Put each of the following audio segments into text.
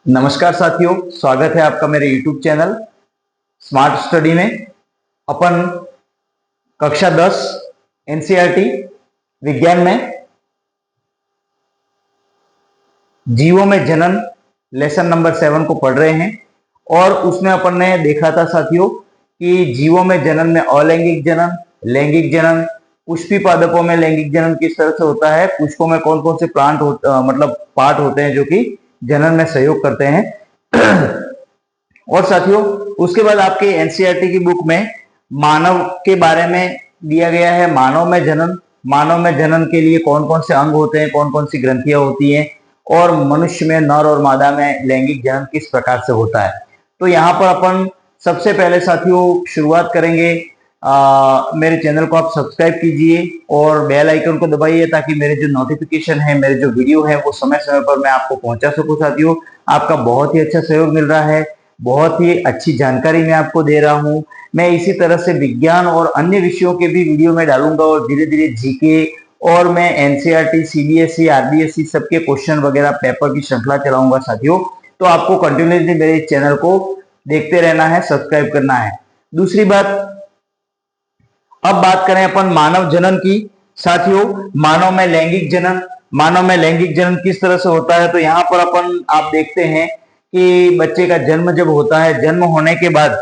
नमस्कार साथियों, स्वागत है आपका मेरे YouTube चैनल स्मार्ट स्टडी में। अपन कक्षा 10 NCERT विज्ञान में जीवों में जनन लेसन नंबर 7 को पढ़ रहे हैं और उसमें अपन ने देखा था साथियों कि जीवों में जनन में अलैंगिक जनन, लैंगिक जनन, पुष्पी पादपों में लैंगिक जनन किस तरह से होता है, पुष्पों में कौन कौन से प्लांट मतलब पार्ट होते हैं जो कि जनन में सहयोग करते हैं। और साथियों उसके बाद आपके एनसीईआरटी की बुक में मानव के बारे में दिया गया है। मानव में जनन के लिए कौन कौन से अंग होते हैं, कौन कौन सी ग्रंथियां होती हैं और मनुष्य में नर और मादा में लैंगिक जनन किस प्रकार से होता है। तो यहाँ पर अपन सबसे पहले साथियों शुरुआत करेंगे। मेरे चैनल को आप सब्सक्राइब कीजिए और बेल आइकन को दबाइए ताकि मेरे जो नोटिफिकेशन है, मेरे जो वीडियो है वो समय समय पर मैं आपको पहुंचा सकूं। साथियों आपका बहुत ही अच्छा सहयोग मिल रहा है, बहुत ही अच्छी जानकारी मैं आपको दे रहा हूं। मैं इसी तरह से विज्ञान और अन्य विषयों के भी वीडियो में डालूंगा और धीरे धीरे जीके और मैं एनसीईआरटी, सीबीएसई, आरबीएसई सबके क्वेश्चन वगैरह पेपर की श्रृंखला चलाऊंगा साथियों। तो आपको कंटिन्यूसली मेरे चैनल को देखते रहना है, सब्सक्राइब करना है। दूसरी बात, अब बात करें अपन मानव जनन की। साथियों मानव में लैंगिक जनन किस तरह से होता है। तो यहाँ पर अपन आप देखते हैं कि बच्चे का जन्म जब होता है, जन्म होने के बाद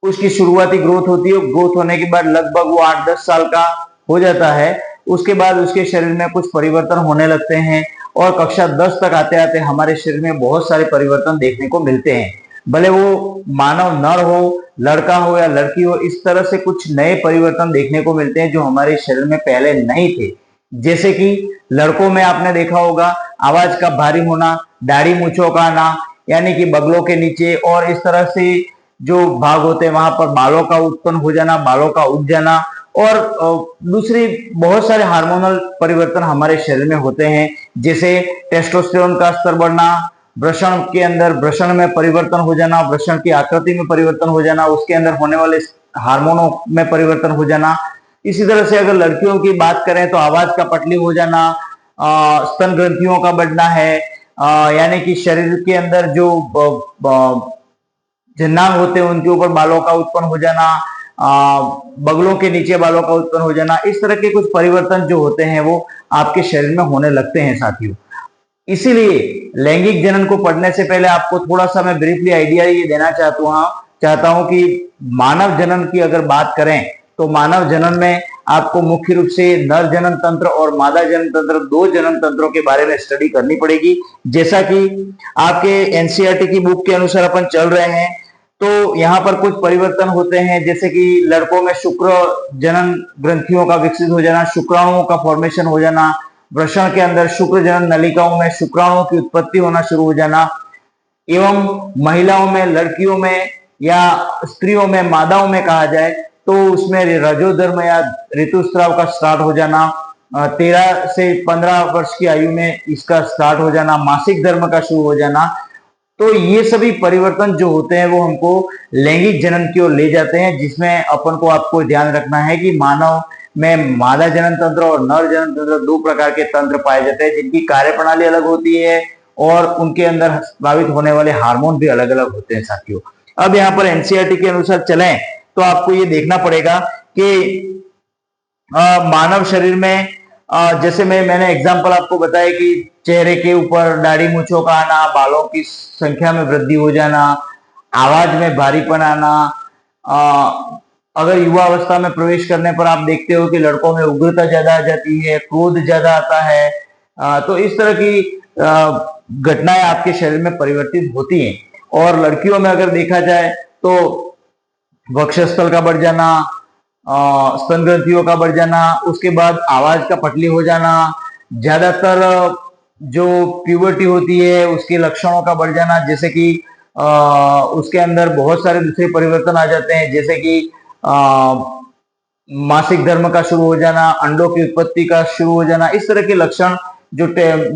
उसकी शुरुआती ग्रोथ होती है। ग्रोथ होने के बाद लगभग वो 8-10 साल का हो जाता है। उसके बाद उसके शरीर में कुछ परिवर्तन होने लगते हैं और कक्षा 10 तक आते आते हमारे शरीर में बहुत सारे परिवर्तन देखने को मिलते हैं। भले वो मानव नर हो, लड़का हो या लड़की हो, इस तरह से कुछ नए परिवर्तन देखने को मिलते हैं जो हमारे शरीर में पहले नहीं थे। जैसे कि लड़कों में आपने देखा होगा आवाज का भारी होना, दाढ़ी मूंछों का आना, यानी कि बगलों के नीचे और इस तरह से जो भाग होते हैं वहां पर बालों का उत्पन्न हो जाना, बालों का उग जाना और दूसरी बहुत सारे हार्मोनल परिवर्तन हमारे शरीर में होते हैं। जैसे टेस्टोस्टेरोन का स्तर बढ़ना, वृषण के अंदर वृषण में परिवर्तन हो जाना, वृषण की आकृति में परिवर्तन हो जाना, उसके अंदर होने वाले हार्मोनों में परिवर्तन हो जाना। इसी तरह से अगर लड़कियों की बात करें तो आवाज का पटली हो जाना, स्तन ग्रंथियों का बढ़ना है, यानी कि शरीर के अंदर जो जन्नांग होते हैं उनके ऊपर बालों का उत्पन्न हो जाना, बगलों के नीचे बालों का उत्पन्न हो जाना। इस तरह के कुछ परिवर्तन जो होते हैं वो आपके शरीर में होने लगते हैं साथियों। इसीलिए लैंगिक जनन को पढ़ने से पहले आपको थोड़ा सा मैं ब्रीफली आइडिया ये देना चाहता हूं कि मानव जनन की अगर बात करें तो मानव जनन में आपको मुख्य रूप से नर जनन तंत्र और मादा जनन तंत्र, दो जनन तंत्रों के बारे में स्टडी करनी पड़ेगी। जैसा कि आपके एनसीईआरटी की बुक के अनुसार अपन चल रहे हैं तो यहाँ पर कुछ परिवर्तन होते हैं। जैसे कि लड़कों में शुक्र जनन ग्रंथियों का विकसित हो जाना, शुक्राणुओं का फॉर्मेशन हो जाना, वृषण के अंदर शुक्र जनन नलिकाओं में शुक्राणुओं की उत्पत्ति होना शुरू हो जाना, एवं महिलाओं में, लड़कियों में या स्त्रियों में, मादाओं में कहा जाए तो उसमें रजोधर्म या ऋतुस्राव का स्टार्ट हो जाना, 13 से 15 वर्ष की आयु में इसका स्टार्ट हो जाना, मासिक धर्म का शुरू हो जाना। तो ये सभी परिवर्तन जो होते हैं वो हमको लैंगिक जनन की ओर ले जाते हैं, जिसमें अपन को आपको ध्यान रखना है कि मानव में मादा जनन तंत्र और नर जनन तंत्र दो प्रकार के तंत्र पाए जाते हैं जिनकी कार्यप्रणाली अलग होती है और उनके अंदर स्रावित होने वाले हार्मोन भी अलग अलग होते हैं साथियों। अब यहाँ पर एनसीईआरटी के अनुसार चलें तो आपको ये देखना पड़ेगा कि मानव शरीर में जैसे मैंने एग्जांपल आपको बताया कि चेहरे के ऊपर दाढ़ी मूंछों का आना, बालों की संख्या में वृद्धि हो जाना, आवाज में भारीपन आना, अगर युवा अवस्था में प्रवेश करने पर आप देखते हो कि लड़कों में उग्रता ज्यादा आ जाती है, क्रोध ज्यादा आता है, तो इस तरह की घटनाएं आपके शरीर में परिवर्तित होती हैं। और लड़कियों में अगर देखा जाए तो वक्षस्थल का बढ़ जाना, स्तन ग्रंथियों का बढ़ जाना, उसके बाद आवाज का पटली हो जाना, ज्यादातर जो प्यूबर्टी होती है उसके लक्षणों का बढ़ जाना, जैसे कि उसके अंदर बहुत सारे दूसरे परिवर्तन आ जाते हैं, जैसे कि मासिक धर्म का शुरू हो जाना, अंडों की उत्पत्ति का शुरू हो जाना। इस तरह के लक्षण जो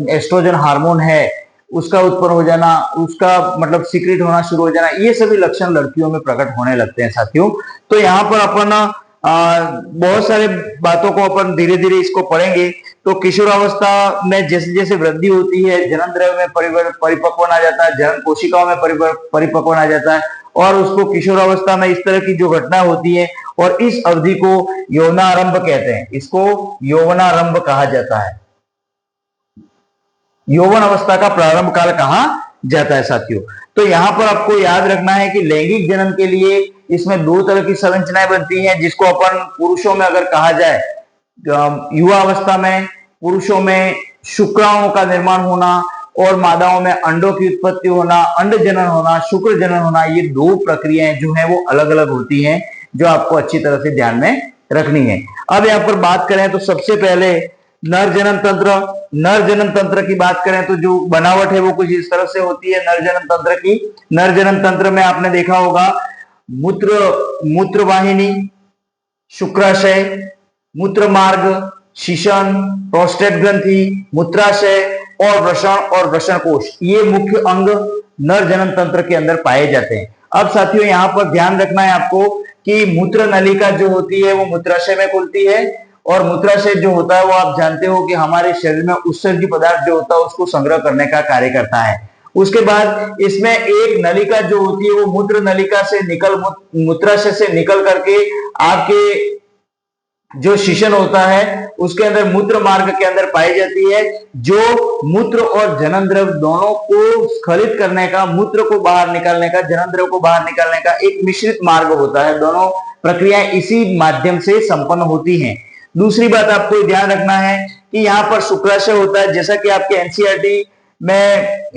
एस्ट्रोजन हार्मोन है उसका उत्पन्न हो जाना, उसका मतलब सीक्रेट होना शुरू हो जाना, ये सभी लक्षण लड़कियों में प्रकट होने लगते हैं साथियों। तो यहाँ पर अपन बहुत सारे बातों को अपन धीरे धीरे इसको पढ़ेंगे। तो किशोरावस्था में जैसे जैसे वृद्धि होती है, जनन द्रव्य में परिपक्वन आ जाता है, जनन कोशिकाओं में परिपक्वन आ जाता है, और उसको किशोरावस्था में इस तरह की जो घटना होती है, और इस अवधि को यौवनारंभ कहते हैं। इसको यौवनारंभ कहा जाता है, यौवन अवस्था का प्रारंभ काल कहा जाता है साथियों। तो यहाँ पर आपको याद रखना है कि लैंगिक जनन के लिए इसमें दो तरह की संरचनाएं बनती हैं, जिसको अपन पुरुषों में अगर कहा जाए, युवा अवस्था में पुरुषों में शुक्राणुओं का निर्माण होना और मादाओं में अंडों की उत्पत्ति होना, अंड जनन होना, शुक्र जनन होना, ये दो प्रक्रियाएं जो है वो अलग अलग होती हैं, जो आपको अच्छी तरह से ध्यान में रखनी है। अब यहाँ पर बात करें तो सबसे पहले नर जनन तंत्र। नर जनन तंत्र की बात करें तो जो बनावट है वो कुछ इस तरह से होती है नर जनन तंत्र की। नर जनन तंत्र में आपने देखा होगा मूत्र वाहिनी, शुक्राशय, मूत्र मार्ग, शिशन, प्रोस्टेट ग्रंथि, मूत्राशय और वृषण कोश, ये मुख्य अंग नर जनन तंत्र के अंदर पाए जाते हैं। अब साथियों यहाँ पर ध्यान रखना है आपको कि मूत्र नलिका जो होती है वो मूत्राशय में खुलती है, और मूत्राशय जो होता है वो आप जानते हो कि हमारे शरीर में उत्सर्जी पदार्थ जो होता है उसको संग्रह करने का कार्य करता है। उसके बाद इसमें एक नलिका जो होती है वो मूत्र नलिका से मूत्राशय से निकल करके आपके जो शिशन होता है उसके अंदर मूत्र मार्ग के अंदर पाई जाती है, जो मूत्र और जनन द्रव दोनों को स्खलित करने का, मूत्र को बाहर निकालने का, जनन द्रव को बाहर निकालने का एक मिश्रित मार्ग होता है। दोनों प्रक्रियाएं इसी माध्यम से संपन्न होती हैं। दूसरी बात आपको ध्यान रखना है कि यहाँ पर शुक्राशय होता है, जैसा कि आपके एनसीईआरटी में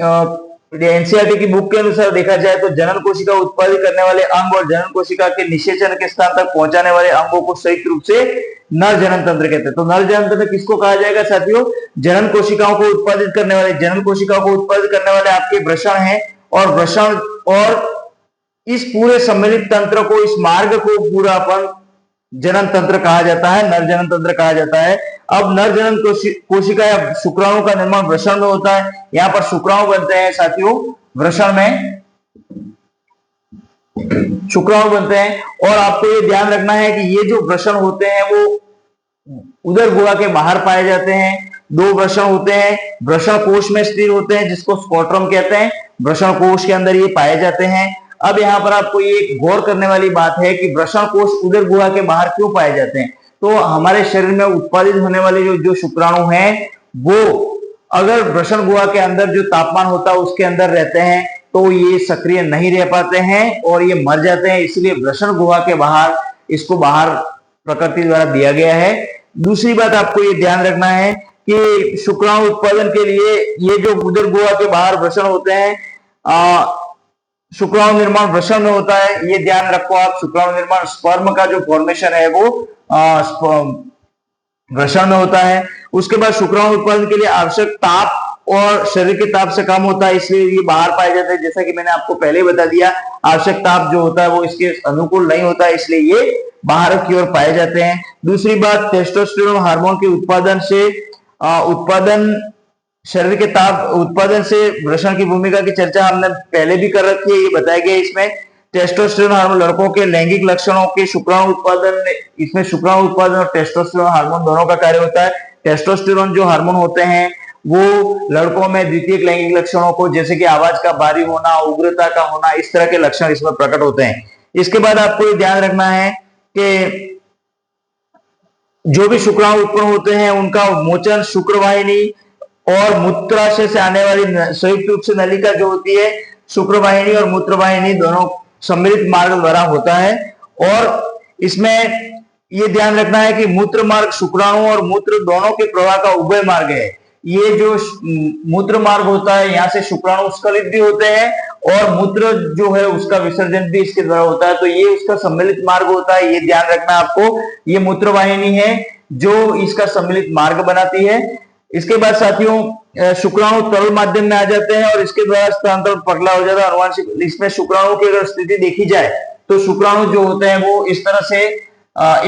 एनसीईआरटी की बुक के अनुसार देखा जाए तो जनन कोशिका उत्पादित करने वाले अंग और जनन कोशिका के निषेचन के स्थान तक पहुंचाने वाले अंगों को संयुक्त रूप से नर जनन तंत्र कहते हैं। तो नर जनन तंत्र किसको कहा जाएगा साथियों? जनन कोशिकाओं को उत्पादित करने वाले, जनन कोशिकाओं को उत्पादित करने वाले आपके वृषण हैं, और वृषण और इस पूरे सम्मिलित तंत्र को, इस मार्ग को पूरा अपन जनन तंत्र कहा जाता है, नर जनन तंत्र कहा जाता है। अब नर जनन कोशिका या शुक्राणु का निर्माण वृषण में होता है। यहाँ पर शुक्राणु बनते हैं साथियों, वृषण में शुक्राणु बनते हैं। और आपको ये ध्यान रखना है कि ये जो वृषण होते हैं वो उदर गुहा के बाहर पाए जाते हैं। दो वृषण होते हैं, वृषण कोश में स्थिर होते हैं जिसको स्पोट्रम कहते हैं, वृषण कोश के अंदर ये पाए जाते हैं। अब यहाँ पर आपको ये गौर करने वाली बात है कि वृषण कोश उदर गुहा के बाहर क्यों पाए जाते हैं? तो हमारे शरीर में उत्पादित होने वाले जो शुक्राणु हैं वो अगर वृषण गुहा के अंदर जो तापमान होता है उसके अंदर रहते हैं तो ये सक्रिय नहीं रह पाते हैं और ये मर जाते हैं। इसलिए वृषण गुहा के बाहर इसको बाहर प्रकृति द्वारा दिया गया है। दूसरी बात आपको ये ध्यान रखना है कि शुक्राणु उत्पादन के लिए ये जो उदर गुहा के बाहर वृषण होते हैं, शुक्राणु निर्माण वृषण में होता है, ये ध्यान रखो आप। शुक्राणु निर्माण स्पर्म का जो फॉर्मेशन है वो वृषण में होता है। उसके बाद शुक्राणु उत्पादन के लिए आवश्यक ताप और शरीर के ताप से कम होता है, इसलिए ये बाहर पाए जाते हैं। जैसा कि मैंने आपको पहले बता दिया, आवश्यक ताप जो होता है वो इसके अनुकूल नहीं होता है, इसलिए ये बाहर की ओर पाए जाते हैं। दूसरी बात, टेस्टोस्टेरोन हार्मोन के उत्पादन शरीर के ताप उत्पादन से वृषण की भूमिका की चर्चा हमने पहले भी कर रखी है। ये बताया गया इसमें टेस्टोस्टेरोन हार्मोन लड़कों के लैंगिक लक्षणों के शुक्राणु उत्पादन, इसमें शुक्राणु उत्पादन और टेस्टोस्टेरोन हार्मोन दोनों का कार्य होता है। टेस्टोस्टेरोन जो हार्मोन होते हैं वो लड़कों में द्वितीयक लैंगिक लक्षणों को, जैसे कि आवाज का भारी होना, उग्रता का होना, इस तरह के लक्षण इसमें प्रकट होते हैं। इसके बाद आपको ये ध्यान रखना है कि जो भी शुक्राणु उत्पन्न होते हैं उनका मोचन शुक्रवाहिनी और मूत्राशय से आने वाली संयुक्त रूप से नलिका जो होती है, शुक्रवाहिनी और मूत्रवाहिनी दोनों सम्मिलित मार्ग द्वारा होता है। और इसमें ये ध्यान रखना है कि मूत्र मार्ग शुक्राणु और मूत्र दोनों के प्रवाह का उभय मार्ग है। ये जो मूत्र मार्ग होता है, यहाँ से शुक्राणु स्खलित भी होते हैं और मूत्र जो है उसका विसर्जन भी इसके द्वारा होता है, तो ये उसका सम्मिलित मार्ग होता है। ये ध्यान रखना आपको, ये मूत्रवाहिनी है जो इसका सम्मिलित मार्ग बनाती है। इसके बाद साथियों शुक्राणु तरल माध्यम में आ जाते हैं और इसके द्वारा स्थानांतरण पतला हो जाता है अनुवांशिक। इसमें शुक्राणु की अगर स्थिति देखी जाए तो शुक्राणु जो होते हैं वो इस तरह से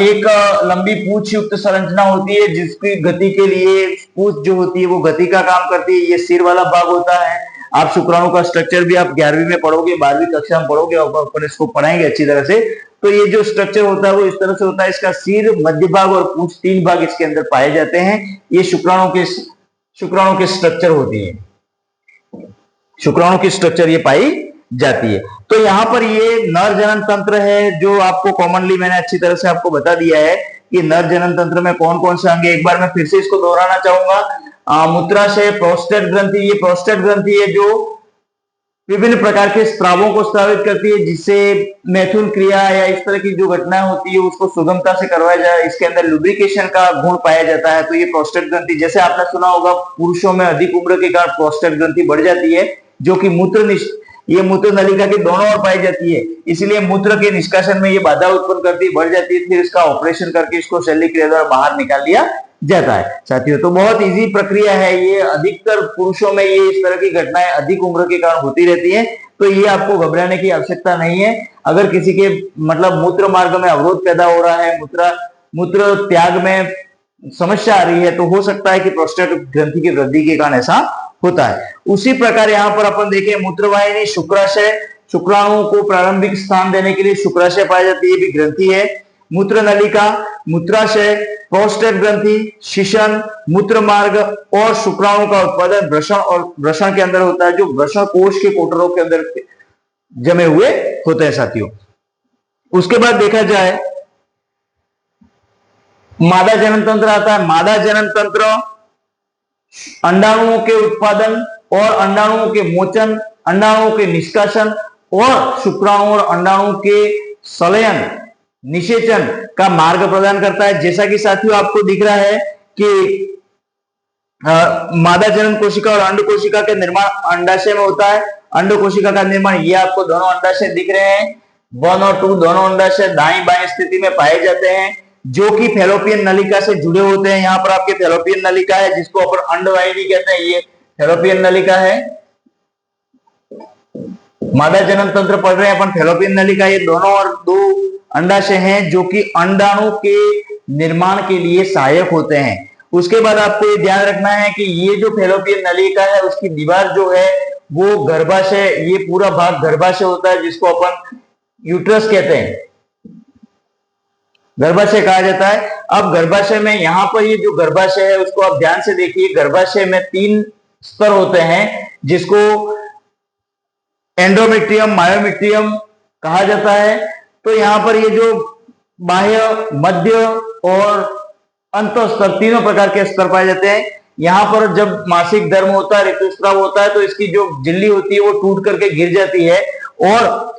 एक लंबी पूंछ युक्त संरचना होती है जिसकी गति के लिए पूंछ जो होती है वो गति का काम करती है। ये सिर वाला भाग होता है। आप शुक्राणु का स्ट्रक्चर भी आप 11वीं में पढ़ोगे, 12वीं कक्षा में पढ़ोगे और अपन इसको पढ़ाएंगे अच्छी तरह से। तो ये जो स्ट्रक्चर होता है वो इस तरह से होता है। इसका सिर, मध्य भाग और पूंछ, 3 भाग इसके अंदर पाए जाते हैं। ये शुक्राणु के स्ट्रक्चर होती है, शुक्राणु की स्ट्रक्चर ये पाई जाती है। तो यहाँ पर ये नर जनन तंत्र है जो आपको कॉमनली मैंने अच्छी तरह से आपको बता दिया है कि नर जनन तंत्र में कौन कौन से अंग है। एक बार मैं फिर से इसको दोहराना चाहूंगा। मूत्राशय, प्रोस्टेट ग्रंथि, ये प्रोस्टेट ग्रंथि है जो विभिन्न प्रकार के स्रावों को स्रावित करती है, जिससे मैथुन क्रिया या इस तरह की जो घटनाएं होती है उसको सुगमता से करवाया जाए। इसके अंदर लुब्रिकेशन का गुण पाया जाता है। तो ये प्रोस्टेट ग्रंथि, जैसे आपने सुना होगा, पुरुषों में अधिक उम्र के कारण प्रोस्टेट ग्रंथि बढ़ जाती है, जो कि ये मूत्र नलिका के दोनों ओर पाई जाती है, इसलिए मूत्र के निष्कासन में ये बाधा उत्पन्न करती है, बढ़ जाती है। फिर इसका ऑपरेशन करके इसको शल्य क्रिया द्वारा बाहर निकाल लिया जाता है साथियों। तो बहुत इजी प्रक्रिया है ये। अधिकतर पुरुषों में ये इस तरह की घटनाएं अधिक उम्र के कारण होती रहती है, तो ये आपको घबराने की आवश्यकता नहीं है। अगर किसी के मतलब मूत्र मार्ग में अवरोध पैदा हो रहा है, मूत्र त्याग में समस्या आ रही है, तो हो सकता है कि प्रोस्टेट ग्रंथि की वृद्धि के कारण ऐसा होता है। उसी प्रकार यहाँ पर अपन देखें, मूत्रवाहिनी, शुक्राशय, शुक्राणुओं को प्रारंभिक स्थान देने के लिए शुक्राशय पाई जाती है, ये भी ग्रंथि है। मूत्र नलिका, मूत्राशय, प्रोस्टेट ग्रंथि, शिशन, मूत्र मार्ग और शुक्राणु का उत्पादन वृषण के अंदर होता है, जो वृषण कोश के कोटरों के अंदर जमे हुए होते हैं साथियों। उसके बाद देखा जाए मादा जनन तंत्र आता है। मादा जनन तंत्र अंडाणुओं के उत्पादन और अंडाणुओं के मोचन, अंडाणुओं के निष्कासन और शुक्राणु और अंडाणु के संलयन, निषेचन का मार्ग प्रदान करता है। जैसा कि साथियों आपको दिख रहा है कि मादा जनन कोशिका और अंड कोशिका के निर्माण अंडाशय में होता है। अंड कोशिका का निर्माण, ये आपको दोनों अंडाशय दिख रहे हैं, 1 और 2 दोनों अंडाशय दाएं बाएं स्थिति में पाए जाते हैं, जो कि फैलोपियन नलिका से जुड़े होते हैं। यहाँ पर आपके फैलोपियन नलिका है, जिसको अपन अंडवाहिनी कहते हैं, ये फैलोपियन नलिका है। मादा जनन तंत्र पढ़ रहे हैं अपन, फैलोपियन नलिका, ये दोनों और 2 अंडाशय हैं जो कि अंडाणु के निर्माण के लिए सहायक होते हैं। उसके बाद आपको ये ध्यान रखना है कि ये जो फैलोपियन नलिका है उसकी दीवार जो है वो गर्भाशय, ये पूरा भाग गर्भाशय होता है, जिसको अपन यूट्रस कहते हैं, गर्भाशय कहा जाता है। अब गर्भाशय में यहाँ पर ये जो गर्भाशय है उसको आप ध्यान से देखिए। गर्भाशय में 3 स्तर होते हैं, जिसको एंडोमेट्रियम, मायोमेट्रियम कहा जाता है। तो यहाँ पर ये जो बाह्य, मध्य और अंत स्तर, तीनों प्रकार के स्तर पाए जाते हैं। यहाँ पर जब मासिक धर्म होता है, ऋतुस्राव होता है, तो इसकी जो झिल्ली होती है वो टूट करके गिर जाती है, और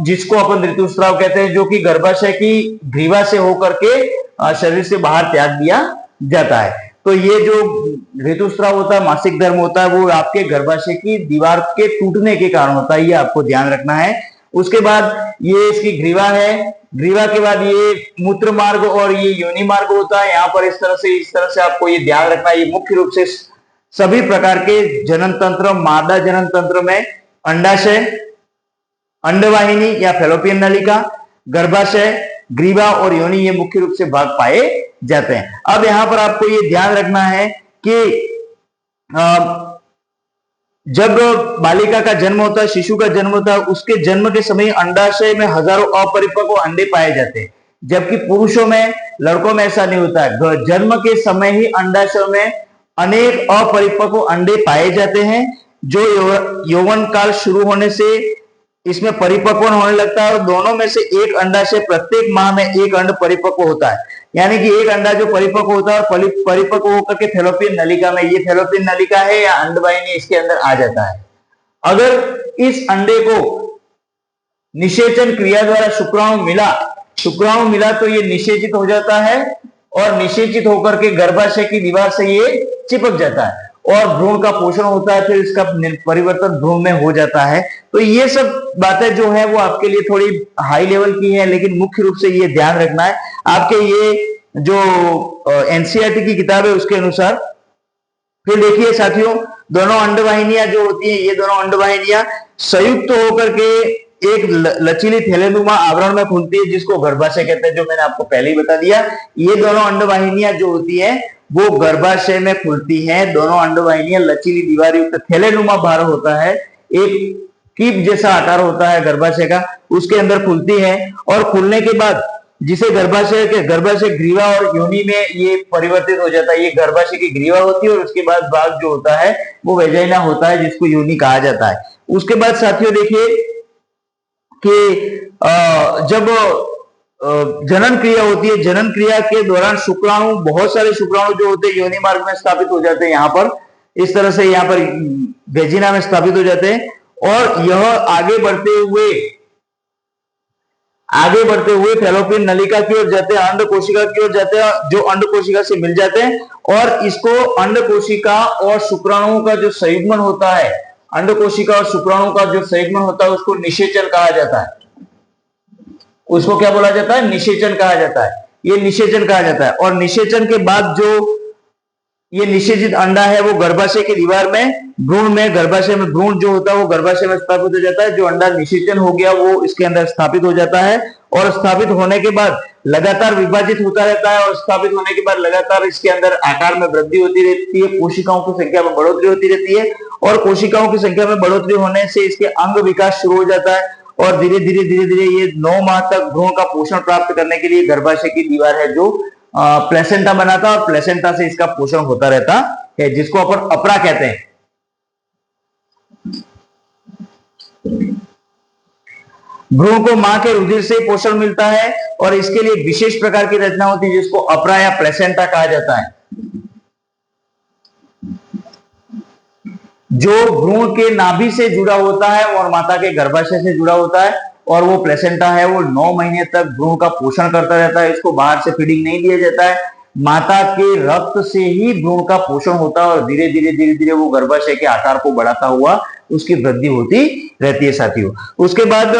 जिसको अपन ऋतुस्राव कहते हैं, जो कि गर्भाशय की ग्रीवा से होकर के शरीर से बाहर त्याग दिया जाता है। तो ये जो ऋतुस्राव होता है, मासिक धर्म होता है, वो आपके गर्भाशय की दीवार के टूटने के कारण होता है, ये आपको ध्यान रखना है। उसके बाद ये इसकी ग्रीवा है, ग्रीवा के बाद ये मूत्र मार्ग और ये योनि मार्ग होता है। यहाँ पर इस तरह से आपको ये ध्यान रखना है। ये मुख्य रूप से सभी प्रकार के जनन तंत्र, मादा जनन तंत्र में अंडाशय, अंडवाहिनी या फैलोपियन नलिका, गर्भाशय, ग्रीवा और योनि, ये मुख्य रूप से भाग पाए जाते हैं। अब यहाँ पर आपको ये ध्यान रखना है कि जब बालिका का जन्म होता है, शिशु का जन्म होता है, उसके जन्म के समय अंडाशय में हजारों अपरिपक्व अंडे पाए जाते हैं, जबकि पुरुषों में, लड़कों में ऐसा नहीं होता है। जन्म के समय ही अंडाशय में अनेक अपरिपक्व अंडे पाए जाते हैं, जो यौवन काल शुरू होने से इसमें परिपक्व होने लगता है, और दोनों में से एक अंडाशय प्रत्येक माह में एक अंड परिपक्व होता है। यानी कि एक अंडा जो परिपक्व होता है और परिपक्व होकर के फैलोपियन नलिका में, ये फैलोपियन नलिका है या अंडवाहिनी, इसके अंदर आ जाता है। अगर इस अंडे को निषेचन क्रिया द्वारा शुक्राणु मिला तो ये निषेचित हो जाता है, और निषेचित होकर के गर्भाशय की दीवार से ये चिपक जाता है, और भ्रूण का पोषण होता है, फिर इसका परिवर्तन भ्रूण में हो जाता है। तो ये सब बातें जो है वो आपके लिए थोड़ी हाई लेवल की है, लेकिन मुख्य रूप से ये ध्यान रखना है आपके ये जो एनसीईआरटी की किताब है उसके अनुसार। फिर देखिए साथियों, दोनों अंडवाहिनियां जो होती हैं, ये दोनों अंडवाहिनियां संयुक्त होकर के एक लचीली थैलेनुमा आवरण में खुलती है, जिसको गर्भाशय कहते हैं, जो मैंने आपको पहले ही बता दिया। ये दोनों अंडवाहिनियां जो होती है वो गर्भाशय में खुलती हैं। दोनों अंडवाहिनियां लचीली दीवार युक्त थैलेनुमा भार होता है, एक कीप जैसा आकार होता है गर्भाशय का, उसके अंदर खुलती है और खुलने के बाद जिसे गर्भाशय ग्रीवा और योनि में ये परिवर्तित हो जाता है। ये गर्भाशय की ग्रीवा होती है और उसके बाद भाग जो होता है वो वेजाइना होता है, जिसको योनि कहा जाता है। उसके बाद साथियों देखिए कि जब जनन क्रिया होती है, जनन क्रिया के दौरान शुक्राणु, बहुत सारे शुक्राणु जो होते हैं योनि मार्ग में स्थापित हो जाते हैं, यहाँ पर इस तरह से यहाँ पर वेजिना में स्थापित हो जाते हैं और यह आगे बढ़ते हुए फैलोपियन नलिका की ओर जाते हैं, अंड कोशिका की ओर जाते हैं, जो अंड कोशिका से मिल जाते हैं और इसको अंड कोशिका और शुक्राणुओं का जो संयुग्मन होता है, अंड कोशिका और शुक्राणु का जो संयुग्मन होता है उसको निषेचन कहा जाता है। उसको क्या बोला जाता है? निषेचन कहा जाता है। ये निषेचन कहा जाता है और निषेचन के बाद जो ये निषेचित अंडा है वो गर्भाशय की दीवार में, भ्रूण में, गर्भाशय में भ्रूण जो होता है वो गर्भाशय में स्थापित हो जाता है। जो अंडा निषेचन हो गया वो इसके अंदर स्थापित हो जाता है और स्थापित होने के बाद लगातार विभाजित होता रहता है और स्थापित होने के बाद लगातार इसके अंदर आकार में वृद्धि होती रहती है, कोशिकाओं की संख्या में बढ़ोतरी होती रहती है और कोशिकाओं की संख्या में बढ़ोतरी होने से इसके अंग विकास शुरू हो जाता है और धीरे धीरे ये 9 माह तक भ्रूण का पोषण प्राप्त करने के लिए गर्भाशय की दीवार है जो प्लेसेंटा बनाता है और प्लेसेंटा से इसका पोषण होता रहता है, जिसको अपन अपरा कहते हैं। भ्रूण को मां के रुधिर से पोषण मिलता है और इसके लिए विशेष प्रकार की रचना होती है जिसको अपरा या प्लेसेंटा कहा जाता है। जो भ्रूण के नाभि से जुड़ा होता है और माता के गर्भाशय से जुड़ा होता है और वो प्लेसेंटा है वो 9 महीने तक भ्रूण का पोषण करता रहता है। इसको बाहर से फीडिंग नहीं दिया जाता है, माता के रक्त से ही भ्रूण का पोषण होता है और धीरे धीरे वो गर्भाशय के आकार को बढ़ाता हुआ उसकी वृद्धि होती रहती है साथियों। उसके बाद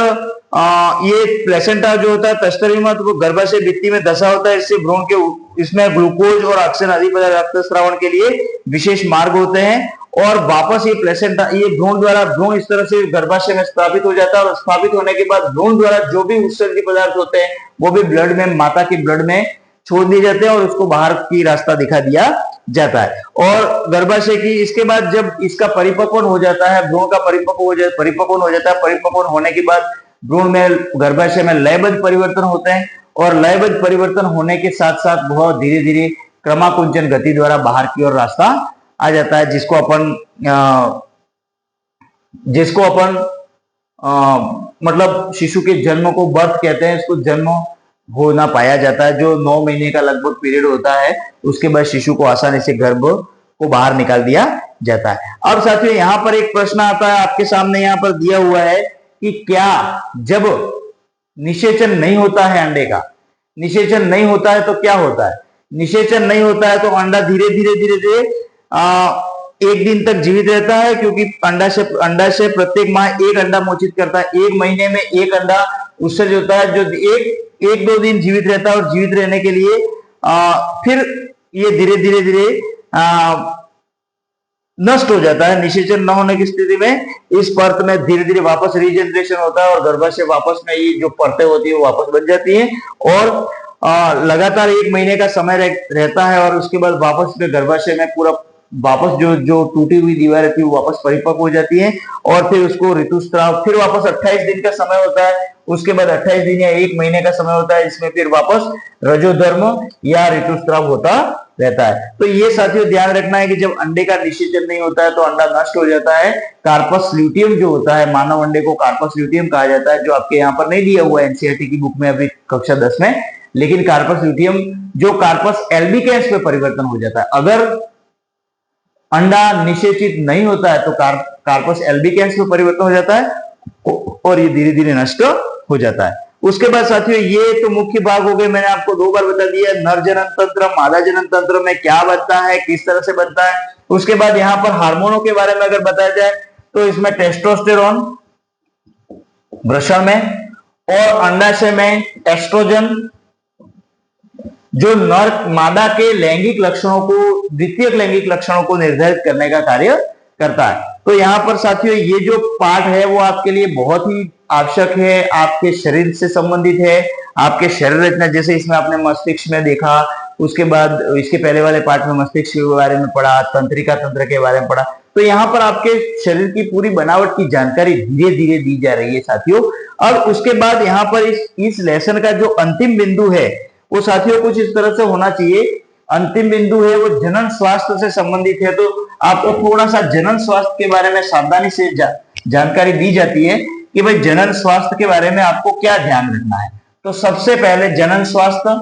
ये प्लेसेंटा जो होता है तस्तरीमा, तो वो गर्भाशय भित्ति में धसा होता है। इससे भ्रूण के इसमें ग्लूकोज और ऑक्सीजन आदि पदार्थ रक्तस्रावण के लिए विशेष मार्ग होते हैं और वापस ये प्लेसेंटा, ये भ्रूण इस तरह से गर्भाशय में स्थापित हो जाता है और स्थापित होने के बाद भ्रूण द्वारा जो भी उत्सर्जी पदार्थ होते हैं वो भी ब्लड में, माता की ब्लड में छोड़ दिए जाते हैं और उसको बाहर की रास्ता दिखा दिया जाता है। और गर्भाशय की इसके बाद जब इसका परिपक्वन हो जाता है, भ्रूण का परिपक्वन हो जाता है, परिपक्वन होने के बाद भ्रूण में, गर्भाशय में लयबद्ध परिवर्तन होते हैं और लयबद्ध परिवर्तन होने के साथ साथ बहुत धीरे धीरे क्रमाकुंचन गति द्वारा बाहर की ओर रास्ता आ जाता है, जिसको अपन मतलब शिशु के जन्म को बर्थ कहते हैं। इसको जन्म होना पाया जाता है जो 9 महीने का लगभग पीरियड होता है। उसके बाद शिशु को आसानी से गर्भ को बाहर निकाल दिया जाता है। अब साथियों यहाँ पर एक प्रश्न आता है, आपके सामने यहाँ पर दिया हुआ है कि क्या जब निषेचन नहीं होता है अंडे का, निषेचन नहीं होता है तो क्या होता है? निषेचन नहीं होता है तो अंडा धीरे धीरे 1 दिन तक जीवित रहता है, क्योंकि अंडाशय प्रत्येक माह एक अंडा मोचित करता है। 1 महीने में एक अंडा उत्सर्ज होता है जो 1-2 दिन जीवित रहता है और जीवित रहने के लिए फिर ये धीरे धीरे नष्ट हो जाता है। निषेचन न होने की स्थिति में इस परत में धीरे धीरे वापस रीजनरेशन होता है और गर्भाशय वापस में ये जो परतें होती है वो वापस बन जाती है और लगातार 1 महीने का समय रहता है और उसके बाद वापस में गर्भाशय में पूरा वापस जो टूटी हुई दीवारें थी वो वापस परिपक्व हो जाती है और फिर उसको ऋतुस्राव, फिर वापस 28 दिन का समय होता है। उसके बाद 28 दिन या 1 महीने का समय होता है, इसमें फिर वापस रजोधर्म या ऋतुस्राव होता रहता है। तो ये साथियों ध्यान रखना है कि जब अंडे का निषेचन नहीं होता है तो अंडा नष्ट हो जाता है। कार्पस ल्यूटियम जो होता है, मानव अंडे को कार्पस ल्यूटियम कहा जाता है, जो आपके यहाँ पर नहीं दिया हुआ है एनसीईआरटी की बुक में अभी कक्षा 10 में, लेकिन कार्पस ल्यूटियम जो कार्पस एल्बिकेंस में परिवर्तन हो जाता है। अगर अंडा निषेचित नहीं होता है तो कार्पस एल्बिकेंस में परिवर्तन हो जाता है और ये धीरे धीरे नष्ट हो जाता है। उसके बाद साथियों ये तो मुख्य भाग हो गए, मैंने आपको 2 बार बता दिया नर जनन तंत्र, मादा जनन तंत्र में क्या बनता है, किस तरह से बनता है। उसके बाद यहाँ पर हार्मोनों के बारे में अगर बताया जाए तो इसमें टेस्टोस्टेरोन वृषण में और अंडाशय में एस्ट्रोजन जो नर मादा के लैंगिक लक्षणों को, द्वितीयक लैंगिक लक्षणों को निर्धारित करने का कार्य करता है। तो यहाँ पर साथियों ये जो पार्ट है वो आपके लिए बहुत ही आवश्यक है, आपके शरीर से संबंधित है, आपके शरीर रचना, जैसे इसमें आपने मस्तिष्क में देखा, उसके बाद इसके पहले वाले पार्ट में मस्तिष्क के बारे में पढ़ा, तंत्रिका तंत्र के बारे में पढ़ा। तो यहाँ पर आपके शरीर की पूरी बनावट की जानकारी धीरे धीरे दी जा रही है साथियों। अब उसके बाद यहाँ पर इस लेसन का जो अंतिम बिंदु है वो साथियों कुछ इस तरह से होना चाहिए। अंतिम बिंदु है वो जनन स्वास्थ्य से संबंधित है, तो आपको थोड़ा सा जनन स्वास्थ्य के बारे में सावधानी से जानकारी दी जाती है कि भाई जनन स्वास्थ्य के बारे में आपको क्या ध्यान रखना है। तो सबसे पहले जनन स्वास्थ्य,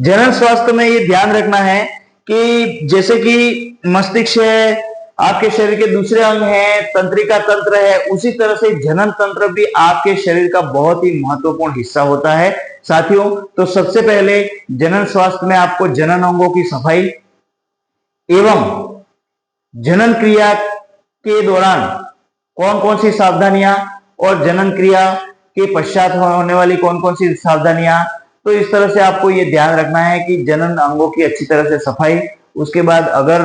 जनन स्वास्थ्य में ये ध्यान रखना है कि जैसे कि मस्तिष्क है, आपके शरीर के दूसरे अंग हैं, तंत्रिका तंत्र है, उसी तरह से जनन तंत्र भी आपके शरीर का बहुत ही महत्वपूर्ण हिस्सा होता है साथियों। तो सबसे पहले जनन स्वास्थ्य में आपको जनन अंगों की सफाई एवं जनन क्रिया के दौरान कौन कौन सी सावधानियां और जनन क्रिया के पश्चात होने वाली कौन कौन सी सावधानियां, तो इस तरह से आपको ये ध्यान रखना है कि जनन अंगों की अच्छी तरह से सफाई। उसके बाद अगर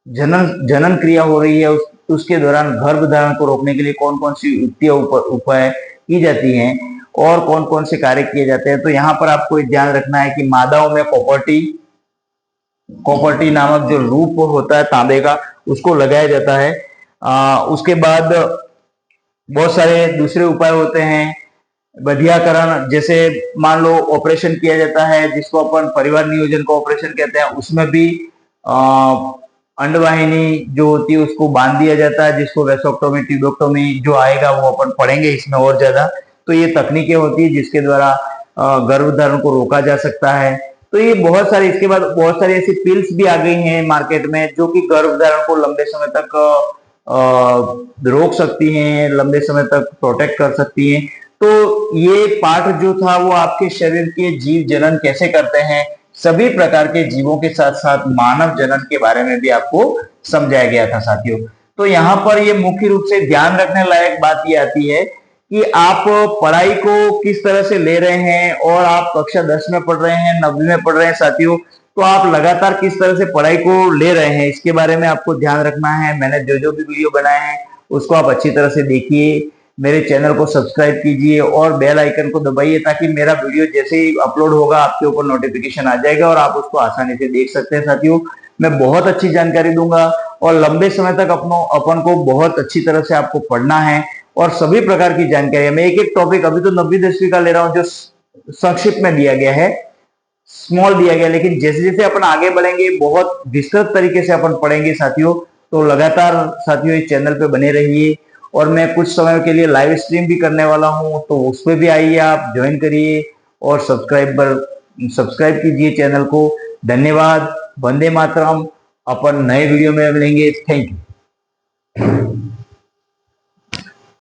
जनन क्रिया हो रही है उसके दौरान गर्भ धारण को रोकने के लिए कौन कौन सी युक्तियां उपाय की जाती हैं और कौन कौन से कार्य किए जाते हैं। तो यहाँ पर आपको ध्यान रखना है कि मादाओं में कॉपर्टी नामक जो रूप होता है तांबे का, उसको लगाया जाता है। उसके बाद बहुत सारे दूसरे उपाय होते हैं, बधियाकरण, जैसे मान लो ऑपरेशन किया जाता है जिसको अपन परिवार नियोजन का ऑपरेशन कहते हैं, उसमें भी अंडवाहिनी जो होती है उसको बांध दिया जाता है, जिसको वेसोक्टोमी ट्यूबोक्टोमी जो आएगा वो अपन पढ़ेंगे इसमें और ज्यादा। तो ये तकनीकें होती है जिसके द्वारा गर्भधारण को रोका जा सकता है। तो ये बहुत सारी, इसके बाद बहुत सारी ऐसी पिल्स भी आ गई हैं मार्केट में जो कि गर्भधारण को लंबे समय तक रोक सकती हैं, लंबे समय तक प्रोटेक्ट कर सकती हैं। तो ये पाठ जो था वो आपके शरीर के जीव जनन कैसे करते हैं, सभी प्रकार के जीवों के साथ साथ मानव जनन के बारे में भी आपको समझाया गया था साथियों। तो यहाँ पर ये मुख्य रूप से ध्यान रखने लायक बात ये आती है कि आप पढ़ाई को किस तरह से ले रहे हैं, और आप कक्षा 10 में पढ़ रहे हैं, 9वीं में पढ़ रहे हैं साथियों, तो आप लगातार किस तरह से पढ़ाई को ले रहे हैं इसके बारे में आपको ध्यान रखना है। मैंने जो भी वीडियो बनाए हैं उसको आप अच्छी तरह से देखिए, मेरे चैनल को सब्सक्राइब कीजिए और बेल आइकन को दबाइए ताकि मेरा वीडियो जैसे ही अपलोड होगा आपके ऊपर नोटिफिकेशन आ जाएगा और आप उसको आसानी से देख सकते हैं साथियों। मैं बहुत अच्छी जानकारी दूंगा और लंबे समय तक अपन को बहुत अच्छी तरह से आपको पढ़ना है और सभी प्रकार की जानकारी। मैं एक एक टॉपिक अभी तो 9वीं 10वीं का ले रहा हूँ जो संक्षिप्त में दिया गया है, स्मॉल दिया गया, लेकिन जैसे जैसे अपन आगे बढ़ेंगे बहुत विस्तृत तरीके से अपन पढ़ेंगे साथियों। तो लगातार साथियों इस चैनल पे बने रहिए और मैं कुछ समय के लिए लाइव स्ट्रीम भी करने वाला हूं, तो उस पर भी आइए, आप ज्वाइन करिए और सब्सक्राइब कीजिए चैनल को। धन्यवाद। वंदे मातरम। अपन नए वीडियो में मिलेंगे। Thank you.